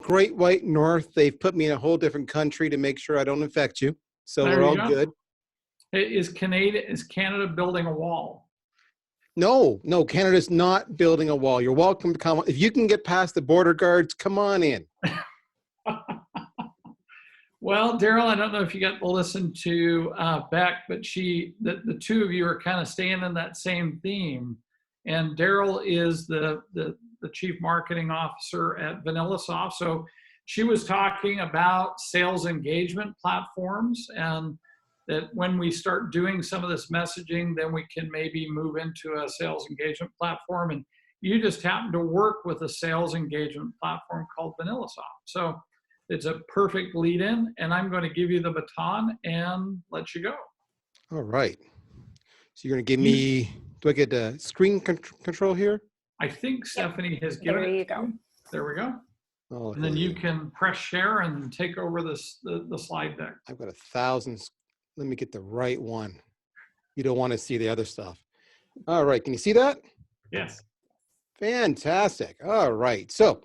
Great White North. They've put me in a whole different country to make sure I don't infect you. So There we're you all go. good. Is Canada building a wall? No, Canada's not building a wall. You're welcome to come. If you can get past the border guards, come on in. Well, Darryl, I don't know if you got to listen to Beck, but the two of you are kind of staying in that same theme. And Darryl is the chief marketing officer at VanillaSoft. So she was talking about sales engagement platforms, and that when we start doing some of this messaging, then we can maybe move into a sales engagement platform. And you just happen to work with a sales engagement platform called VanillaSoft. So it's a perfect lead in, and I'm going to give you the baton and let you go. All right. So you're going to give me, do I get a screen control here? I think Stephanie has given it. There you go. There we go. Oh, And then you can press share and take over the slide deck. I've got 1,000. Let me get the right one. You don't want to see the other stuff. All right. Can you see that? Yes. Fantastic. All right. So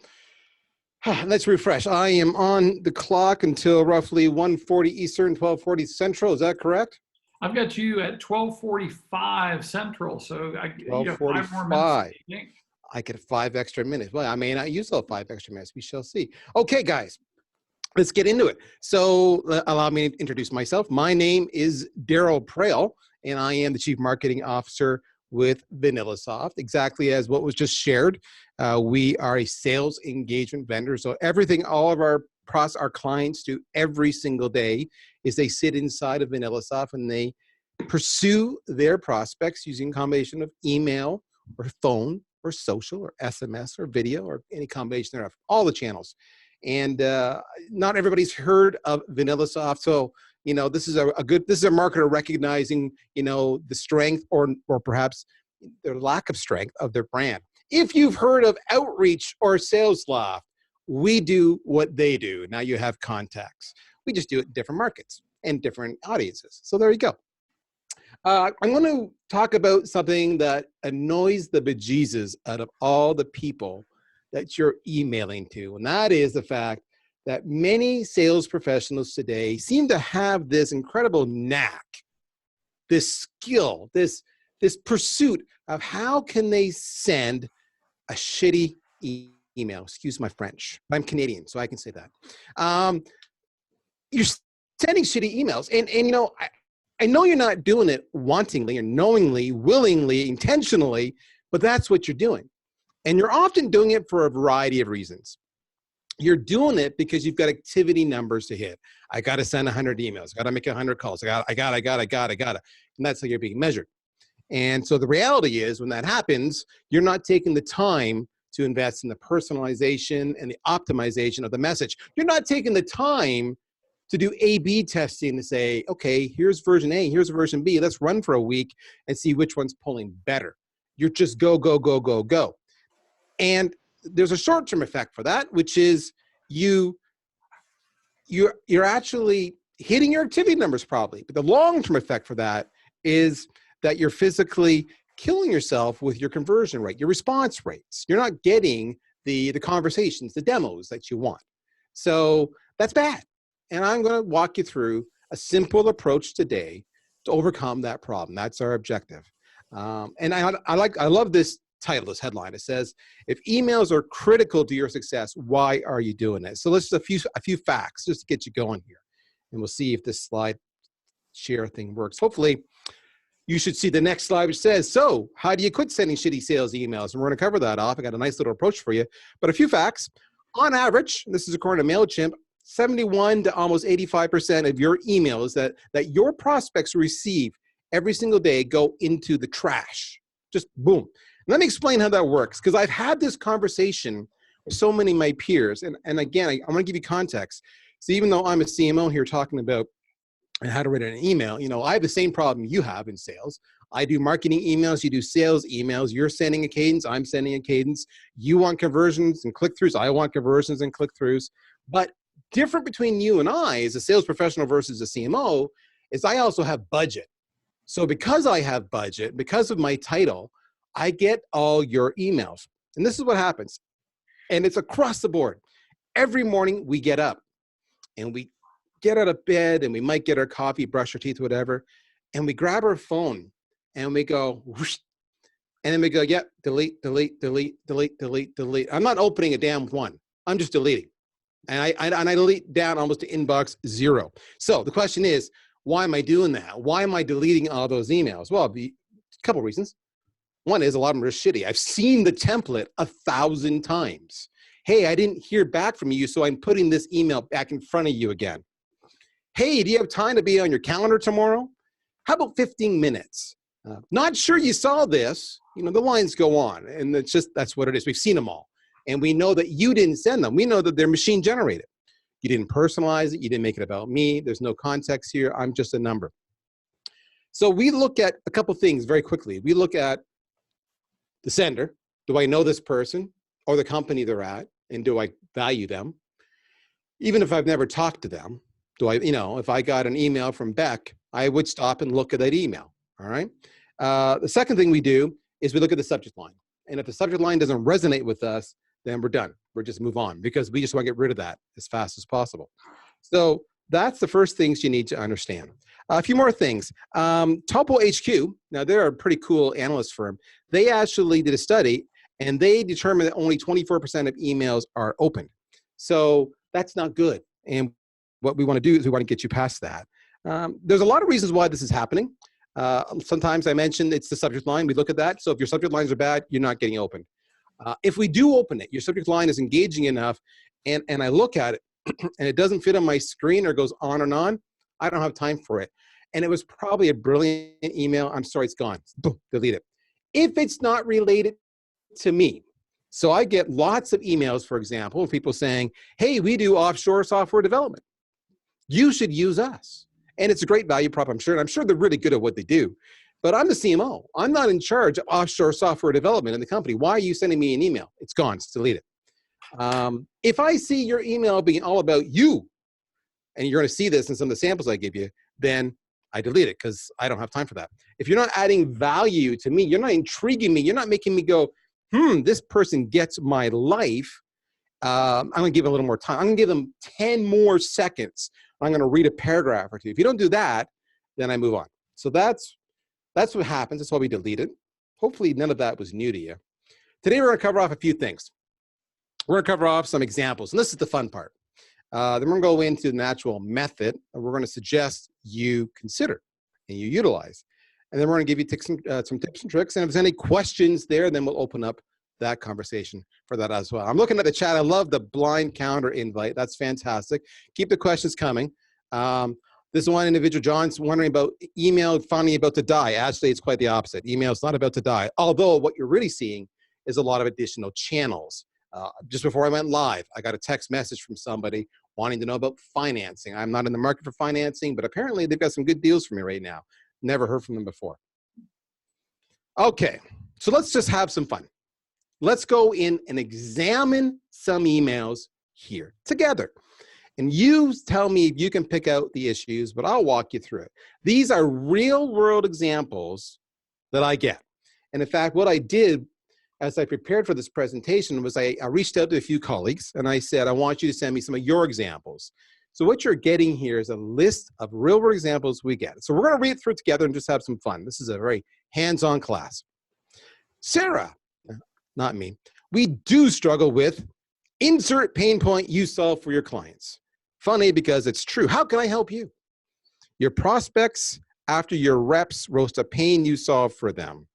let's refresh. I am on the clock until roughly 1:40 Eastern, 12:40 Central. Is that correct? I've got you at 12:45 Central. So you have 5 more minutes. 12:45. I get 5 extra minutes. Well, I may not use those 5 extra minutes. We shall see. Okay, guys. Let's get into it. So allow me to introduce myself. My name is Darryl Praill, and I am the Chief Marketing Officer with VanillaSoft, exactly as what was just shared. We are a sales engagement vendor. So everything all of our clients do every single day is they sit inside of VanillaSoft and they pursue their prospects using a combination of email or phone or social or SMS or video or any combination thereof, all the channels. And not everybody's heard of VanillaSoft. So, you know, this is a marketer recognizing, you know, the strength or perhaps their lack of strength of their brand. If you've heard of Outreach or SalesLoft, we do what they do. Now you have contacts. We just do it in different markets and different audiences. So there you go. I'm going to talk about something that annoys the bejesus out of all the people that you're emailing to. And that is the fact that many sales professionals today seem to have this incredible knack, this skill, this pursuit of how can they send a shitty email. Excuse my French. I'm Canadian, so I can say that. You're sending shitty emails. And you know, I know you're not doing it wantingly or knowingly, willingly, intentionally, but that's what you're doing. And you're often doing it for a variety of reasons. You're doing it because you've got activity numbers to hit. I got to send 100 emails. I got to make 100 calls. I got to. And that's how you're being measured. And so the reality is when that happens, you're not taking the time to invest in the personalization and the optimization of the message. You're not taking the time to do A/B testing to say, okay, here's version A, here's version B. Let's run for a week and see which one's pulling better. You're just go, go, go, go, go. And there's a short-term effect for that, which is you're actually hitting your activity numbers probably. But the long-term effect for that is that you're physically killing yourself with your conversion rate, your response rates. You're not getting the conversations, the demos that you want. So that's bad. And I'm going to walk you through a simple approach today to overcome that problem. That's our objective. And I love this title, this headline. It says, if emails are critical to your success, why are you doing it? So let's just a few facts just to get you going here. And we'll see if this slide share thing works. Hopefully you should see the next slide, which says, so how do you quit sending shitty sales emails? And we're going to cover that off. I got a nice little approach for you, but a few facts. On average, and this is according to MailChimp, 71 to almost 85% of your emails that your prospects receive every single day go into the trash. Just boom. Let me explain how that works, because I've had this conversation with so many of my peers. And again, I want to give you context. So even though I'm a CMO here talking about how to write an email, you know, I have the same problem you have in sales. I do marketing emails, you do sales emails, you're sending a cadence, I'm sending a cadence. You want conversions and click-throughs, I want conversions and click-throughs. But different between you and I as a sales professional versus a CMO is I also have budget. So because I have budget, because of my title, I get all your emails. And this is what happens. And it's across the board. every morning we get up and we get out of bed and we might get our coffee, brush our teeth, whatever, and we grab our phone and we go, whoosh, and then we go, yep, delete, delete, delete, delete, delete, delete. I'm not opening a damn one. I'm just deleting. And I delete down almost to inbox 0. So the question is, why am I doing that? Why am I deleting all those emails? Well, a couple reasons. One is a lot of them are shitty. I've seen the template 1,000 times. Hey, I didn't hear back from you, so I'm putting this email back in front of you again. Hey, do you have time to be on your calendar tomorrow? How about 15 minutes? Not sure you saw this. You know, the lines go on, and it's just, that's what it is. We've seen them all. And we know that you didn't send them. We know that they're machine generated. You didn't personalize it. You didn't make it about me. There's no context here. I'm just a number. So we look at a couple things very quickly. We look at the sender. Do I know this person or the company they're at? And do I value them? Even if I've never talked to them, do I, you know, if I got an email from Beck, I would stop and look at that email, all right? The second thing we do is we look at the subject line. And if the subject line doesn't resonate with us, then we're done. We're just move on because we just want to get rid of that as fast as possible. So that's the first things you need to understand. A few more things. Topo HQ, now they're a pretty cool analyst firm. They actually did a study and they determined that only 24% of emails are opened. So that's not good. And what we want to do is we want to get you past that. There's a lot of reasons why this is happening. Sometimes I mentioned it's the subject line. We look at that. So if your subject lines are bad, you're not getting opened. If we do open it, your subject line is engaging enough, and I look at it, and it doesn't fit on my screen or goes on and on, I don't have time for it. And it was probably a brilliant email. I'm sorry, it's gone. Boom, delete it. If it's not related to me, so I get lots of emails, for example, of people saying, hey, we do offshore software development. You should use us. And it's a great value prop, I'm sure. And I'm sure they're really good at what they do. But I'm the CMO. I'm not in charge of offshore software development in the company. Why are you sending me an email? It's gone. It's deleted. If I see your email being all about you, and you're going to see this in some of the samples I give you, then I delete it because I don't have time for that. If you're not adding value to me, you're not intriguing me, you're not making me go, this person gets my life, I'm going to give it a little more time. I'm going to give them 10 more seconds. I'm going to read a paragraph or two. If you don't do that, then I move on. So that's what happens. That's why we delete it. Hopefully none of that was new to you. Today we're going to cover off a few things. We're going to cover off some examples, and this is the fun part. Then we're going to go into the actual method, and we're going to suggest you consider and you utilize. And then we're going to give you some tips and tricks. And if there's any questions there, then we'll open up that conversation for that as well. I'm looking at the chat. I love the blind calendar invite. That's fantastic. Keep the questions coming. This one individual, John's wondering about email finally about to die. Actually, it's quite the opposite. Email is not about to die. Although what you're really seeing is a lot of additional channels. Just before I went live, I got a text message from somebody wanting to know about financing. I'm not in the market for financing, but apparently they've got some good deals for me right now. Never heard from them before. Okay, so let's just have some fun. Let's go in and examine some emails here together. And you tell me if you can pick out the issues, but I'll walk you through it. These are real world examples that I get. And in fact, what I did as I prepared for this presentation was I reached out to a few colleagues and I said, I want you to send me some of your examples. So what you're getting here is a list of real world examples we get. So we're going to read through it together and just have some fun. This is a very hands-on class. Sarah, not me, we do struggle with insert pain point you solve for your clients. Funny because it's true. How can I help you? Your prospects after your reps roast a pain you solve for them.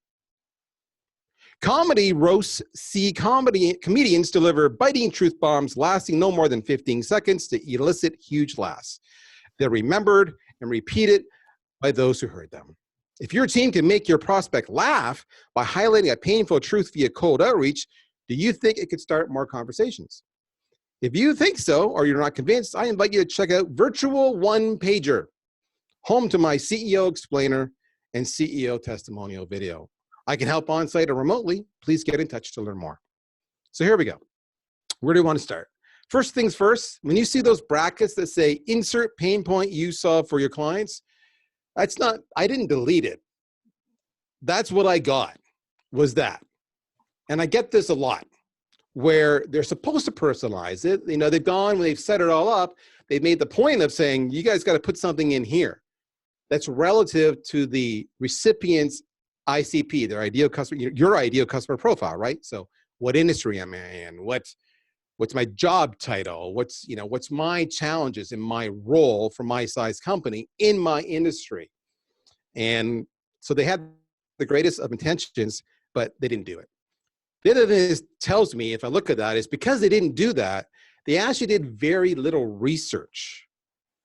Comedy roasts see comedians deliver biting truth bombs lasting no more than 15 seconds to elicit huge laughs. They're remembered and repeated by those who heard them. If your team can make your prospect laugh by highlighting a painful truth via cold outreach, do you think it could start more conversations? If you think so, or you're not convinced, I invite you to check out Virtual One Pager, home to my CEO explainer and CEO testimonial video. I can help on-site or remotely. Please get in touch to learn more. So here we go. Where do you want to start? First things first, when you see those brackets that say insert pain point you solve for your clients, that's not, I didn't delete it. That's what I got, was that. And I get this a lot. where they're supposed to personalize it. You know, they've gone, when they've set it all up, they've made the point of saying, you guys got to put something in here that's relative to the recipient's ICP, their ideal customer, your ideal customer profile, right? So what industry am I in? What's my job title? What's my challenges in my role for my size company in my industry? And so they had the greatest of intentions, but they didn't do it. The other thing this tells me, if I look at that, is because they didn't do that, they actually did very little research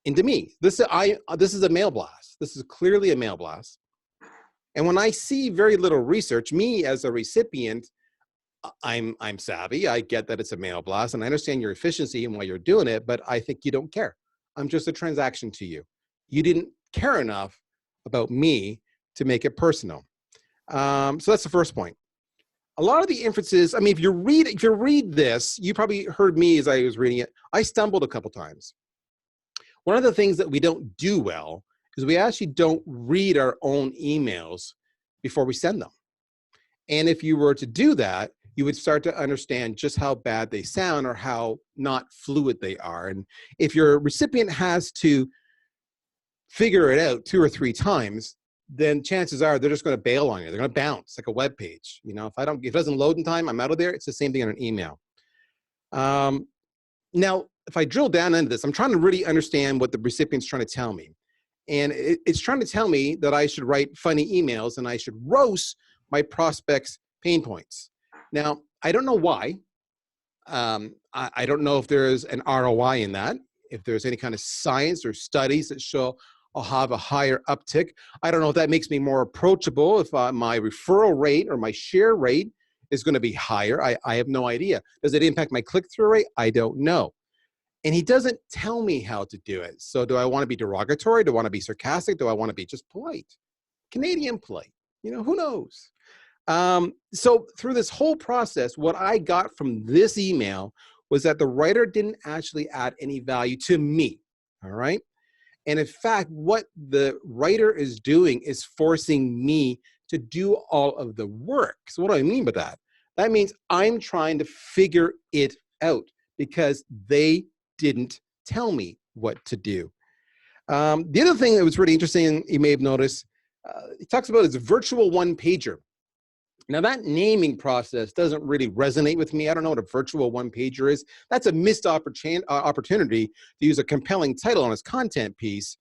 into me. This is a mail blast. This is clearly a mail blast. And when I see very little research, me as a recipient, I'm savvy. I get that it's a mail blast, and I understand your efficiency and why you're doing it, but I think you don't care. I'm just a transaction to you. You didn't care enough about me to make it personal. So that's the first point. A lot of the inferences, I mean, if you read this, you probably heard me as I was reading it. I stumbled a couple times. One of the things that we don't do well is we actually don't read our own emails before we send them. And if you were to do that, you would start to understand just how bad they sound or how not fluid they are. And if your recipient has to figure it out 2 or 3 times, then chances are they're just going to bail on you. They're going to bounce like a web page. You know, if it doesn't load in time, I'm out of there. It's the same thing on an email. Now, if I drill down into this, I'm trying to really understand what the recipient's trying to tell me. And it's trying to tell me that I should write funny emails and I should roast my prospects' pain points. Now, I don't know why. I don't know if there's an ROI in that, if there's any kind of science or studies that show I'll have a higher uptick. I don't know if that makes me more approachable, if my referral rate or my share rate is going to be higher. I have no idea. Does it impact my click-through rate? I don't know. And he doesn't tell me how to do it. So do I want to be derogatory? Do I want to be sarcastic? Do I want to be just polite? Canadian polite, you know, who knows? So through this whole process, what I got from this email was that the writer didn't actually add any value to me, all right? And in fact, what the writer is doing is forcing me to do all of the work. So what do I mean by that? That means I'm trying to figure it out because they didn't tell me what to do. The other thing that was really interesting, you may have noticed, he talks about his virtual one-pager. Now that naming process doesn't really resonate with me. I don't know what a virtual one-pager is. That's a missed opportunity to use a compelling title on his content piece.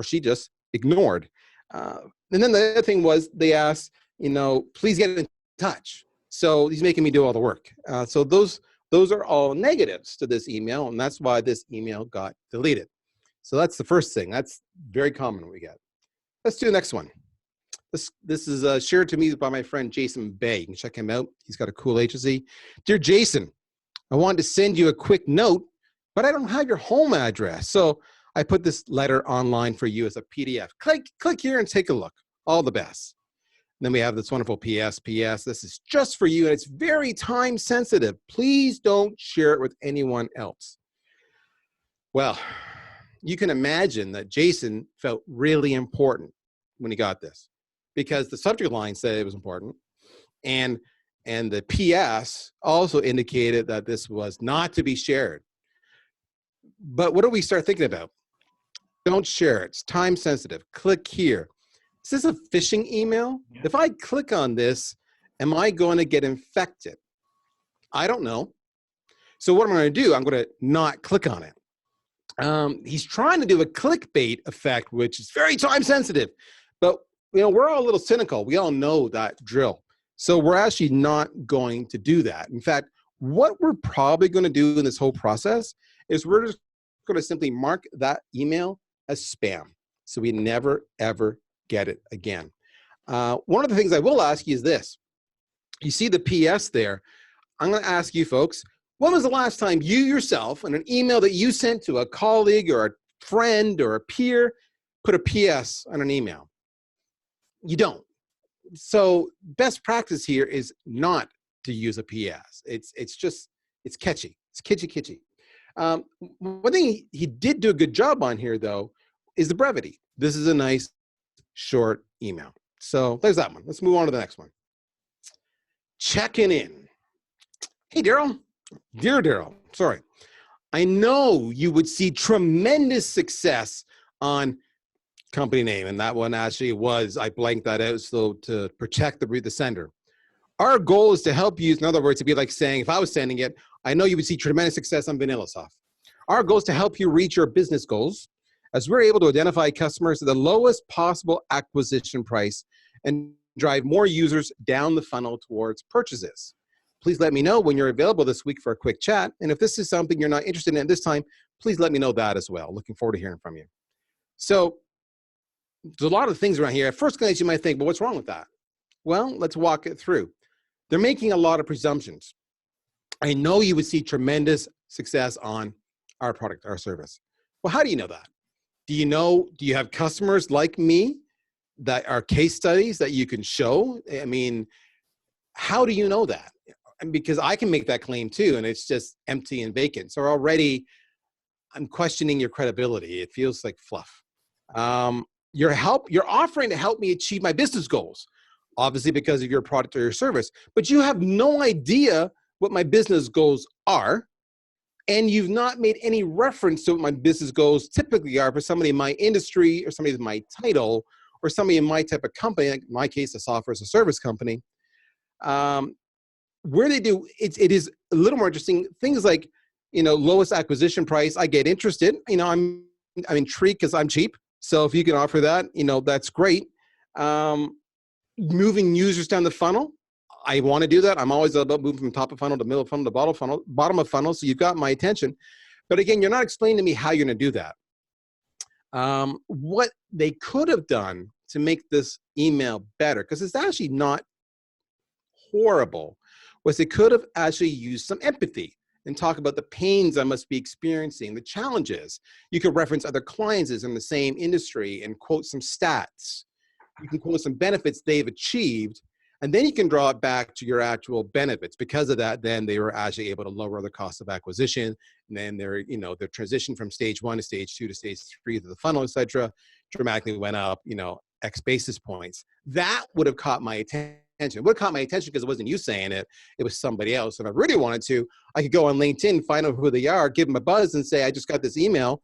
She just ignored. And then the other thing was they asked, you know, please get in touch. So he's making me do all the work. So those are all negatives to this email, and that's why this email got deleted. So that's the first thing. That's very common we get. Let's do the next one. This is shared to me by my friend Jason Bay. You can check him out. He's got a cool agency. Dear Jason, I wanted to send you a quick note, but I don't have your home address. So I put this letter online for you as a PDF. Click here and take a look. All the best. And then we have this wonderful PS. This is just for you, and it's very time sensitive. Please don't share it with anyone else. Well, you can imagine that Jason felt really important when he got this, because the subject line said it was important, and the PS also indicated that this was not to be shared. But what do we start thinking about? Don't share it. It's time sensitive. Click here. Is this a phishing email? Yeah. If I click on this, am I going to get infected? I don't know. So what I'm going to do, I'm going to not click on it. He's trying to do a clickbait effect, which is very time sensitive. But you know, we're all a little cynical. We all know that drill. So we're actually not going to do that. In fact, what we're probably going to do in this whole process is we're just going to simply mark that email as spam. So we never, ever get it again. One of the things I will ask you is this. You see the PS there. I'm going to ask you folks, when was the last time you yourself, in an email that you sent to a colleague or a friend or a peer, put a PS on an email? You don't. So best practice here is not to use a PS. It's catchy. It's kitschy. One thing he did do a good job on here, though, is the brevity. This is a nice, short email. So there's that one. Let's move on to the next one. checking in. Hey, Darryl. Dear Darryl, sorry. I know you would see tremendous success on company name, and that one actually was, I blanked that out so to protect the sender. Our goal is to help you, in other words, it'd be like saying, if I was sending it, I know you would see tremendous success on VanillaSoft. Our goal is to help you reach your business goals as we're able to identify customers at the lowest possible acquisition price and drive more users down the funnel towards purchases. Please let me know when you're available this week for a quick chat. And if this is something you're not interested in at this time, please let me know that as well. Looking forward to hearing from you. So there's a lot of things around here. At first glance, you might think, well, what's wrong with that? Well, let's walk it through. They're making a lot of presumptions. I know you would see tremendous success on our product, our service. Well, how do you know that? Do you have customers like me that are case studies that you can show? I mean, how do you know that? Because I can make that claim too, and it's just empty and vacant. So already I'm questioning your credibility. It feels like fluff. You're offering to help me achieve my business goals, obviously because of your product or your service, but you have no idea what my business goals are. And you've not made any reference to what my business goals typically are for somebody in my industry or somebody in my title or somebody in my type of company, like in my case, a software as a service company. Where they do, it is a little more interesting. Things like, lowest acquisition price, I get interested. I'm intrigued because I'm cheap. So if you can offer that, that's great. Moving users down the funnel, I want to do that. I'm always about moving from top of funnel to middle of funnel to bottom of funnel. So you've got my attention. But again, you're not explaining to me how you're going to do that. What they could have done to make this email better, because it's actually not horrible, was they could have actually used some empathy and talk about the pains I must be experiencing, the challenges. You could reference other clients in the same industry and quote some stats. You can quote some benefits they've achieved, and then you can draw it back to your actual benefits. Because of that, then they were actually able to lower the cost of acquisition, and then their transition from stage 1 to stage 2 to stage 3 of the funnel, et cetera, dramatically went up, X basis points. That would have caught my attention. It would have caught my attention because it wasn't you saying it, it was somebody else. If I really wanted to, I could go on LinkedIn, find out who they are, give them a buzz and say, I just got this email.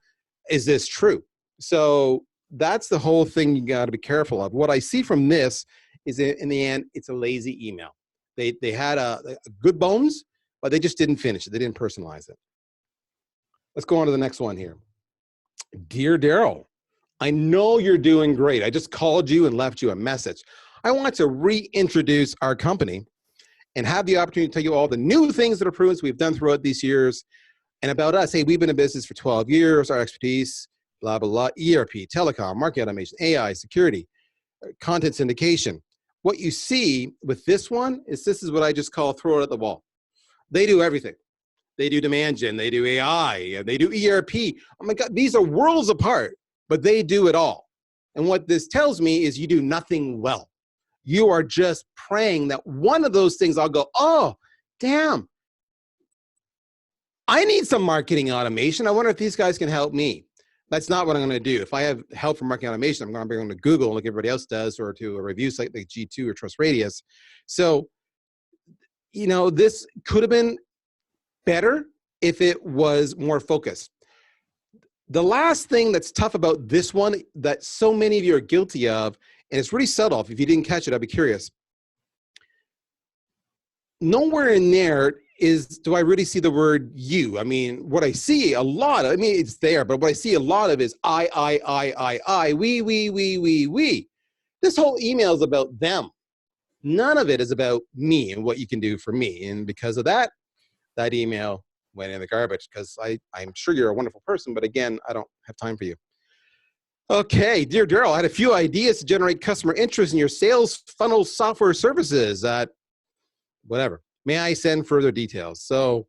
Is this true? So that's the whole thing you got to be careful of. What I see from this is in the end, it's a lazy email. They had a good bones, but they just didn't finish it. They didn't personalize it. Let's go on to the next one here. Dear Darryl, I know you're doing great. I just called you and left you a message. I want to reintroduce our company and have the opportunity to tell you all the new things that are improvements we've done throughout these years and about us. Hey, we've been in business for 12 years. Our expertise, blah, blah, blah, ERP, telecom, market automation, AI, security, content syndication. What you see with this one is this is what I just call throw it at the wall. They do everything. They do demand gen, they do AI, they do ERP. Oh my God, these are worlds apart, but they do it all. And what this tells me is you do nothing well. You are just praying that one of those things I'll go, oh, damn. I need some marketing automation. I wonder if these guys can help me. That's not what I'm going to do. If I have help from marketing automation, I'm going to bring them to Google like everybody else does, or to a review site like G2 or Trust Radius. So, this could have been better if it was more focused. The last thing that's tough about this one that so many of you are guilty of, and it's really subtle. If you didn't catch it, I'd be curious. Nowhere in there do I really see the word you. I mean, what I see a lot of, it's there, but what I see a lot of is I, we. This whole email is about them. None of it is about me and what you can do for me. And because of that, that email went in the garbage because I'm sure you're a wonderful person, but again, I don't have time for you. Okay, dear Darryl, I had a few ideas to generate customer interest in your sales funnel software services at whatever. May I send further details? So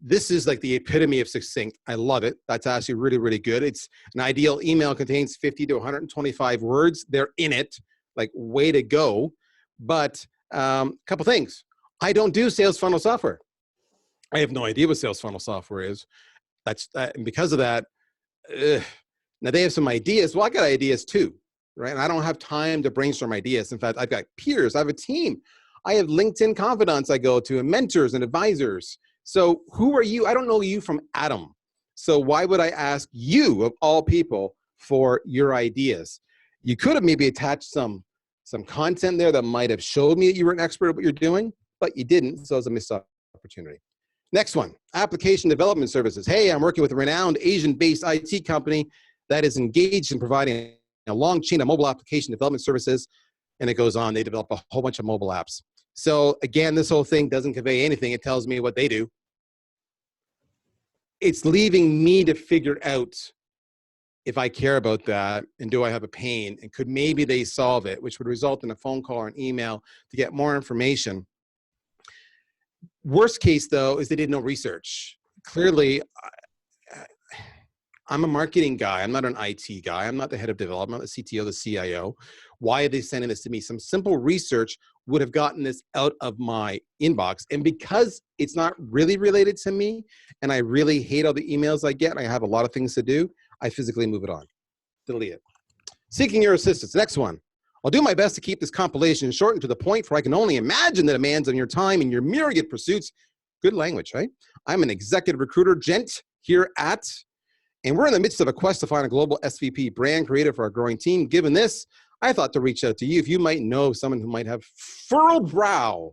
this is like the epitome of succinct. I love it. That's actually really, really good. It's an ideal email contains 50 to 125 words. They're in it, like way to go. But a couple things. I don't do sales funnel software. I have no idea what sales funnel software is. And because of that, now they have some ideas. Well, I got ideas too, right? And I don't have time to brainstorm ideas. In fact, I've got peers. I have a team. I have LinkedIn confidants I go to and mentors and advisors. So who are you? I don't know you from Adam. So why would I ask you, of all people, for your ideas? You could have maybe attached some content there that might have showed me that you were an expert at what you're doing, but you didn't, so it's a missed opportunity. Next one, application development services. Hey, I'm working with a renowned Asian-based IT company that is engaged in providing a long chain of mobile application development services, and it goes on. They develop a whole bunch of mobile apps. So again, this whole thing doesn't convey anything. It tells me what they do. It's leaving me to figure out if I care about that and do I have a pain, and could maybe they solve it, which would result in a phone call or an email to get more information. Worst case, though, is they did no research. Clearly, I'm a marketing guy. I'm not an IT guy. I'm not the head of development, the CTO, the CIO. Why are they sending this to me? Some simple research would have gotten this out of my inbox. And because it's not really related to me, and I really hate all the emails I get, and I have a lot of things to do, I physically move it on. Delete it. Seeking your assistance. Next one. I'll do my best to keep this compilation short and to the point, for I can only imagine the demands on your time and your myriad pursuits. Good language, right? I'm an executive recruiter, gent, here at, and we're in the midst of a quest to find a global SVP brand creative for our growing team. Given this, I thought to reach out to you if you might know someone who might have furrowed brow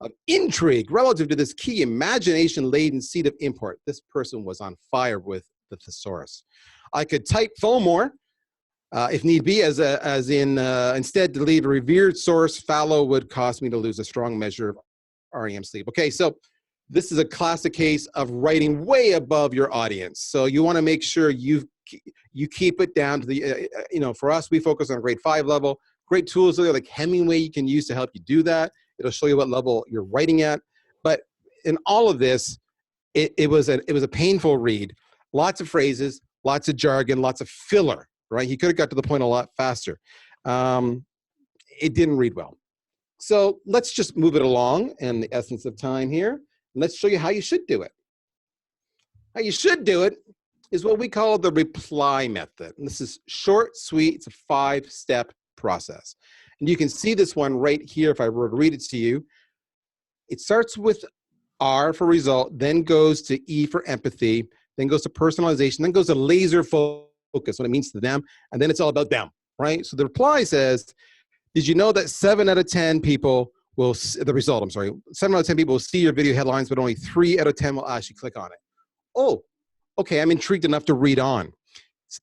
of intrigue relative to this key imagination-laden seed of import. This person was on fire with the thesaurus. I could type more. If need be, instead to leave a revered source, fallow would cost me to lose a strong measure of REM sleep. Okay, so this is a classic case of writing way above your audience. So you want to make sure you keep it down to the, for us, we focus on grade 5 level. Great tools there like Hemingway you can use to help you do that. It'll show you what level you're writing at. But in all of this, it was a painful read. Lots of phrases, lots of jargon, lots of filler. Right? He could have got to the point a lot faster. It didn't read well. So let's just move it along in the essence of time here. Let's show you how you should do it. How you should do it is what we call the reply method. And this is short, sweet. It's a 5-step process. And you can see this one right here if I were to read it to you. It starts with R for result, then goes to E for empathy, then goes to personalization, then goes to laser focus, what it means to them, and then it's all about them, right? So the reply says, did you know that 7 out of 10 people will, the result, I'm sorry, 7 out of 10 people will see your video headlines, but only 3 out of 10 will actually click on it. Oh, okay, I'm intrigued enough to read on.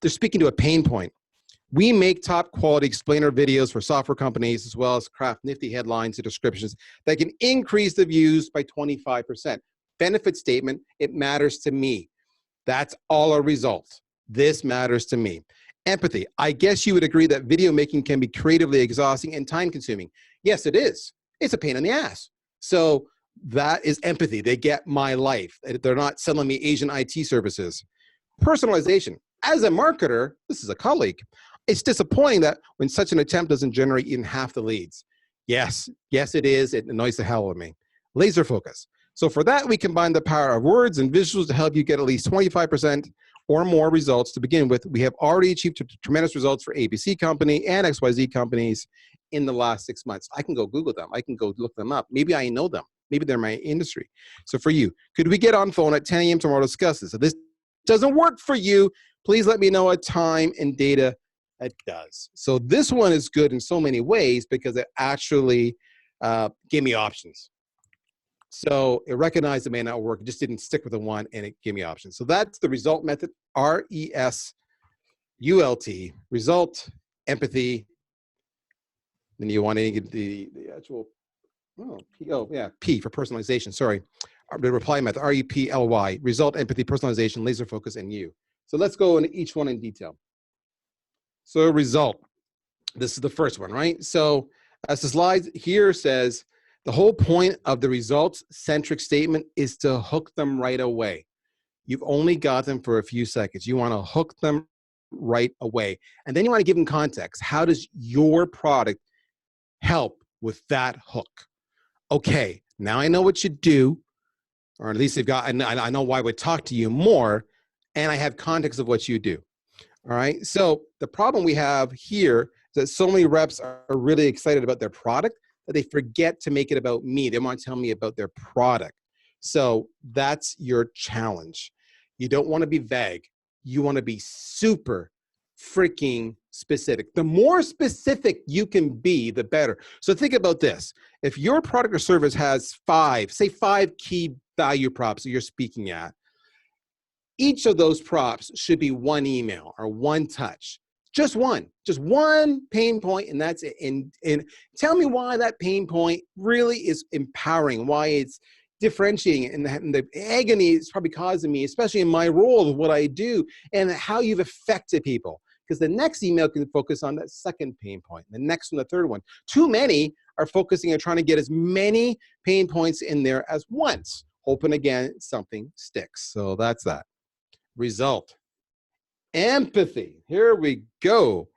They're speaking to a pain point. We make top quality explainer videos for software companies, as well as craft nifty headlines and descriptions that can increase the views by 25%. Benefit statement, it matters to me. That's all a result. This matters to me. Empathy. I guess you would agree that video making can be creatively exhausting and time consuming. Yes, it is. It's a pain in the ass. So that is empathy. They get my life. They're not selling me Asian IT services. Personalization. As a marketer, this is a colleague. It's disappointing that when such an attempt doesn't generate even half the leads. Yes, it is. It annoys the hell out of me. Laser focus. So for that, we combine the power of words and visuals to help you get at least 25% or more results to begin with. We have already achieved tremendous results for ABC company and XYZ companies in the last 6 months. I can go Google them. I can go look them up. Maybe I know them. Maybe they're my industry. So for you, could we get on phone at 10 a.m. tomorrow to discuss this? If this doesn't work for you, please let me know a time and data that does. So this one is good in so many ways because it actually gave me options. So it recognized it may not work. It just didn't stick with the one, and it gave me options. So that's the result method, RESULT, result, empathy. Then you want to get the actual, P for personalization, sorry. The reply method, REPLY, result, empathy, personalization, laser focus, and U. So let's go into each one in detail. So result, this is the first one, right? So as the slide here says, the whole point of the results-centric statement is to hook them right away. You've only got them for a few seconds. You want to hook them right away. And then you want to give them context. How does your product help with that hook? Okay, now I know what you do, or at least I know why I would talk to you more, and I have context of what you do. All right, so the problem we have here is that so many reps are really excited about their product, that they forget to make it about me. They want to tell me about their product. So that's your challenge. You don't want to be vague. You want to be super freaking specific. The more specific you can be, the better. So think about this. If your product or service has five key value props that you're speaking at, each of those props should be one email or one touch. Just one pain point, and that's it. And tell me why that pain point really is empowering, why it's differentiating, and the agony it's probably causing me, especially in my role of what I do, and how you've affected people. Because the next email can focus on that second pain point, the next one, the third one. Too many are focusing on trying to get as many pain points in there as once, hoping again something sticks. So that's that. Result. Empathy. Here we go.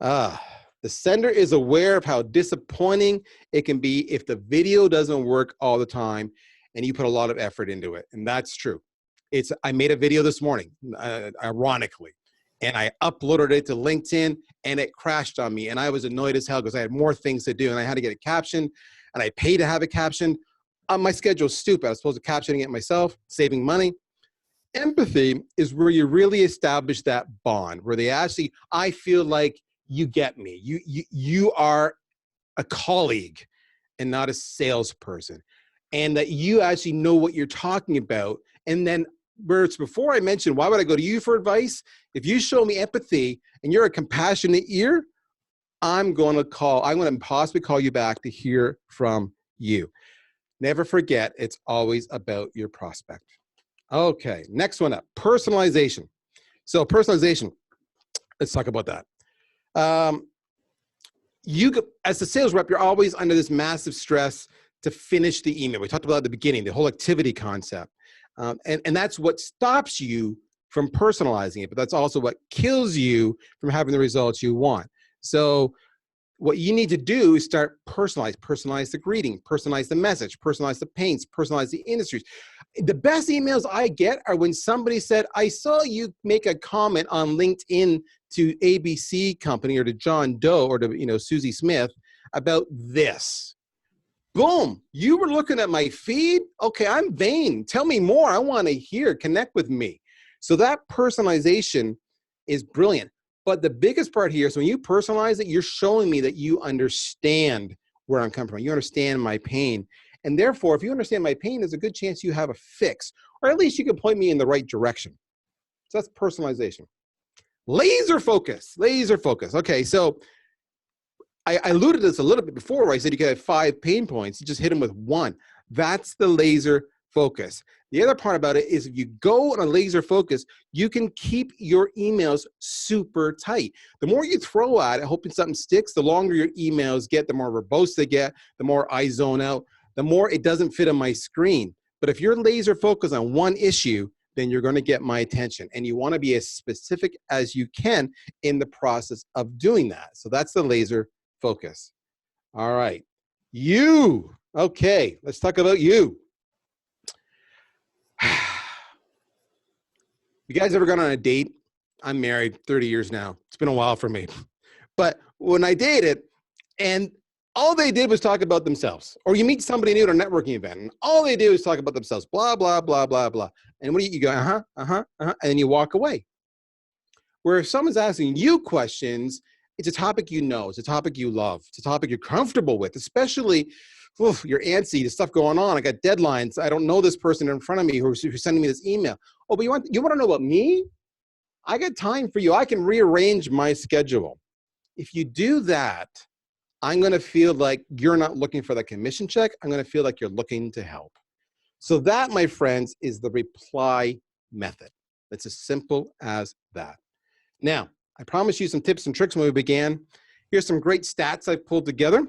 The sender is aware of how disappointing it can be if the video doesn't work all the time and you put a lot of effort into it. And that's true. I made a video this morning, ironically, and I uploaded it to LinkedIn and it crashed on me. And I was annoyed as hell because I had more things to do and I had to get it captioned and I paid to have it captioned. My schedule's stupid. I was supposed to captioning it myself, saving money. Empathy is where you really establish that bond, where I feel like you get me. You are a colleague and not a salesperson, and that you actually know what you're talking about. And then where it's before I mentioned, why would I go to you for advice? If you show me empathy and you're a compassionate ear, I'm going to possibly call you back to hear from you. Never forget, it's always about your prospect. Okay, next one up, personalization. So personalization, let's talk about that. As a sales rep, you're always under this massive stress to finish the email. We talked about at the beginning, the whole activity concept. And that's what stops you from personalizing it, but that's also what kills you from having the results you want. So what you need to do is start personalize the greeting, personalize the message, personalize the paints, personalize the industries. The best emails I get are when somebody said, I saw you make a comment on LinkedIn to ABC company or to John Doe or to Susie Smith about this. Boom, you were looking at my feed? Okay, I'm vain. Tell me more. I want to hear, connect with me. So that personalization is brilliant. But the biggest part here is when you personalize it, you're showing me that you understand where I'm coming from. You understand my pain. And therefore, if you understand my pain, there's a good chance you have a fix, or at least you can point me in the right direction. So that's personalization. Laser focus. Okay, so I alluded to this a little bit before where I said you could have 5 pain points. You just hit them with 1. That's the laser focus. The other part about it is if you go on a laser focus, you can keep your emails super tight. The more you throw at it, hoping something sticks, the longer your emails get, the more verbose they get, the more I zone out, the more it doesn't fit on my screen. But if you're laser focused on one issue, then you're going to get my attention. And you want to be as specific as you can in the process of doing that. So that's the laser focus. All right. You. Okay, let's talk about you. You guys ever gone on a date? I'm married 30 years now. It's been a while for me. But when I dated, and all they did was talk about themselves, or you meet somebody new at a networking event, and all they do is talk about themselves, blah, blah, blah, blah, blah. And what do you go, and then you walk away. Where if someone's asking you questions, it's a topic you know, it's a topic you love, it's a topic you're comfortable with, especially you're antsy, there's stuff going on, I got deadlines, I don't know this person in front of me who's sending me this email. Oh, but you want to know about me? I got time for you. I can rearrange my schedule. If you do that, I'm going to feel like you're not looking for the commission check. I'm going to feel like you're looking to help. So that, my friends, is the reply method. It's as simple as that. Now, I promised you some tips and tricks when we began. Here's some great stats I've pulled together.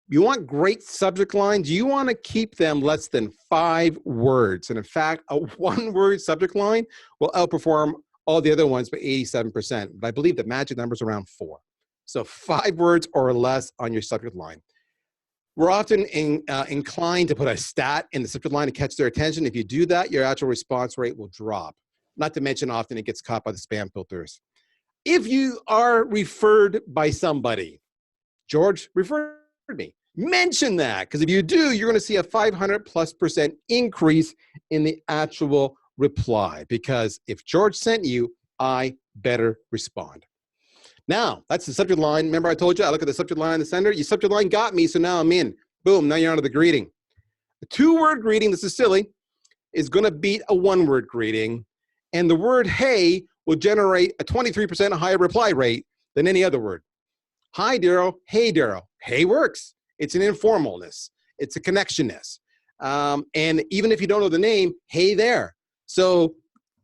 You want great subject lines. You want to keep them less than 5 words. And in fact, a 1-word subject line will outperform all the other ones by 87%. But I believe the magic number is around 4. So 5 words or less on your subject line. We're often inclined to put a stat in the subject line to catch their attention. If you do that, your actual response rate will drop. Not to mention often it gets caught by the spam filters. If you are referred by somebody, George referred me. mention that, because if you do, you're going to see a 500+% increase in the actual reply, because if George sent you, I better respond. Now, that's the subject line. Remember I told you I look at the subject line in the center? Your subject line got me, so now I'm in. Boom, now you're onto the greeting. A 2-word greeting, this is silly, is going to beat a 1-word greeting, and the word hey will generate a 23% higher reply rate than any other word. Hi, Darryl. Hey, Darryl. Hey works. It's an informalness. It's a connectionness. And even if you don't know the name, hey there. So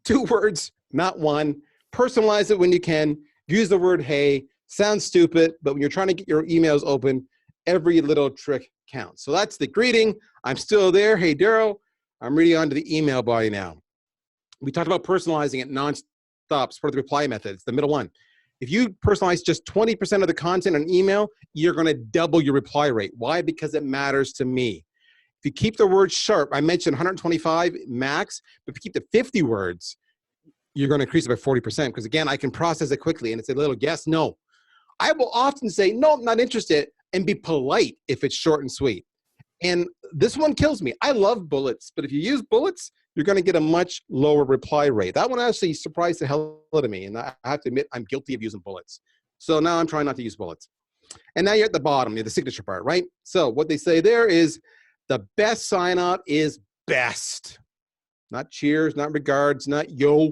2 words, not 1. Personalize it when you can. Use the word hey. Sounds stupid, but when you're trying to get your emails open, every little trick counts. So that's the greeting. I'm still there. Hey, Darryl. I'm reading on to the email body now. We talked about personalizing it nonstop. It's part of the reply method. It's the middle one. If you personalize just 20% of the content in an email, you're going to double your reply rate. Why? Because it matters to me. If you keep the words sharp, I mentioned 125 max, but if you keep the 50 words, you're going to increase it by 40%. Because again, I can process it quickly, and it's a little yes, no. I will often say, no, I'm not interested, and be polite if it's short and sweet. And this one kills me. I love bullets, but if you use bullets, you're going to get a much lower reply rate. That one actually surprised the hell out of me, and I have to admit I'm guilty of using bullets. So now I'm trying not to use bullets. And now you're at the bottom, the signature part, right? So what they say there is the best sign out is best. Not cheers, not regards, not yo.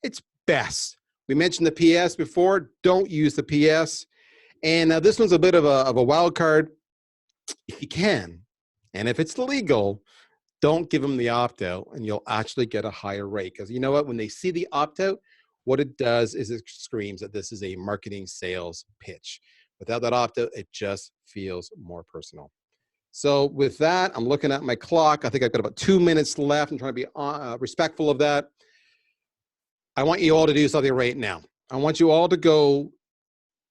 It's best. We mentioned the PS before. Don't use the PS. And this one's a bit of a wild card. If you can, and if it's legal, don't give them the opt-out, and you'll actually get a higher rate. Because you know what? When they see the opt-out, what it does is it screams that this is a marketing sales pitch. Without that opt-out, it just feels more personal. So with that, I'm looking at my clock. I think I've got about 2 minutes left. I'm trying to be respectful of that. I want you all to do something right now. I want you all to go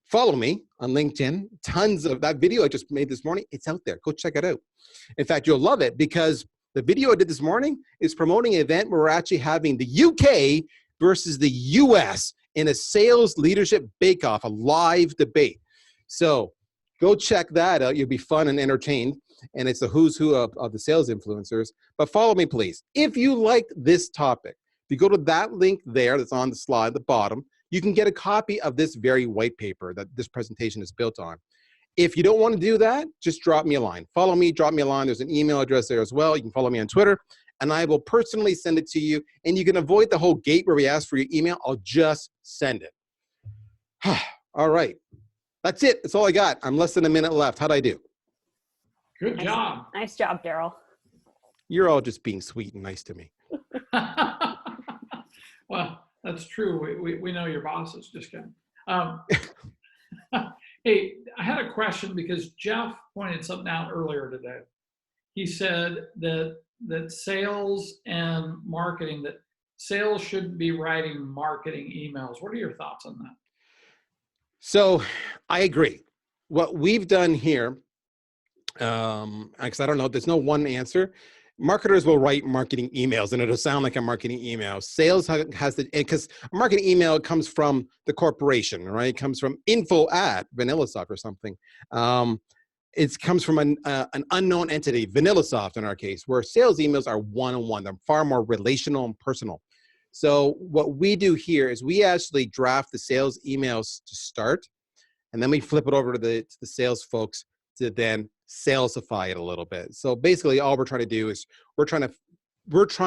follow me on LinkedIn. Tons of that video I just made this morning. It's out there. Go check it out. In fact, you'll love it, because the video I did this morning is promoting an event where we're actually having the UK versus the US in a sales leadership bake-off, a live debate. So go check that out. You'll be fun and entertained. And it's the who's who of the sales influencers. But follow me, please. If you like this topic, if you go to that link there that's on the slide at the bottom, you can get a copy of this very white paper that this presentation is built on. If you don't want to do that, just drop me a line. Follow me, drop me a line. There's an email address there as well. You can follow me on Twitter, and I will personally send it to you. And you can avoid the whole gate where we ask for your email. I'll just send it. All right. That's it. That's all I got. I'm less than a minute left. How'd I do? Good job. Nice job, Darryl. You're all just being sweet and nice to me. Well, that's true. We know your bosses. Just kidding. Hey, I had a question because Jeff pointed something out earlier today. He said that sales and marketing, that sales shouldn't be writing marketing emails. What are your thoughts on that? So I agree. What we've done here, because I don't know, there's no one answer. Marketers will write marketing emails, and it'll sound like a marketing email. Sales has the, because a marketing email comes from the corporation, right? It comes from info@VanillaSoft or something. It comes from an unknown entity, VanillaSoft in our case, where sales emails are one-on-one. They're far more relational and personal. So what we do here is we actually draft the sales emails to start, and then we flip it over to the sales folks to then salesify it a little bit. So basically all we're trying to do is we're trying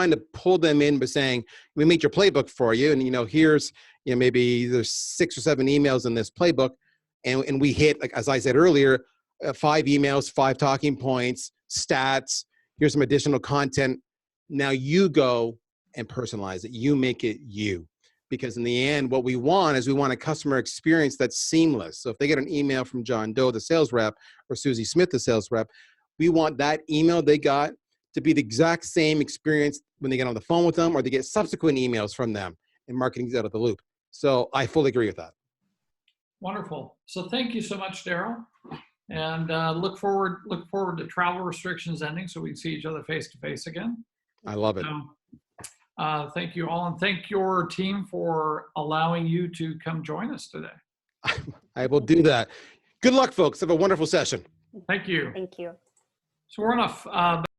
to pull them in by saying, we made your playbook for you. And, here's, maybe there's 6 or 7 emails in this playbook. And we hit, like, as I said earlier, 5 emails, 5 talking points, stats, here's some additional content. Now you go and personalize it. You make it you. Because in the end, what we want is we want a customer experience that's seamless. So if they get an email from John Doe, the sales rep, or Susie Smith, the sales rep, we want that email they got to be the exact same experience when they get on the phone with them or they get subsequent emails from them, and marketing's out of the loop. So I fully agree with that. Wonderful. So thank you so much, Darryl. And look forward to travel restrictions ending so we can see each other face to face again. I love it. Thank you all, and thank your team for allowing you to come join us today. I will do that. Good luck, folks. Have a wonderful session. Thank you. Thank you. So we're on a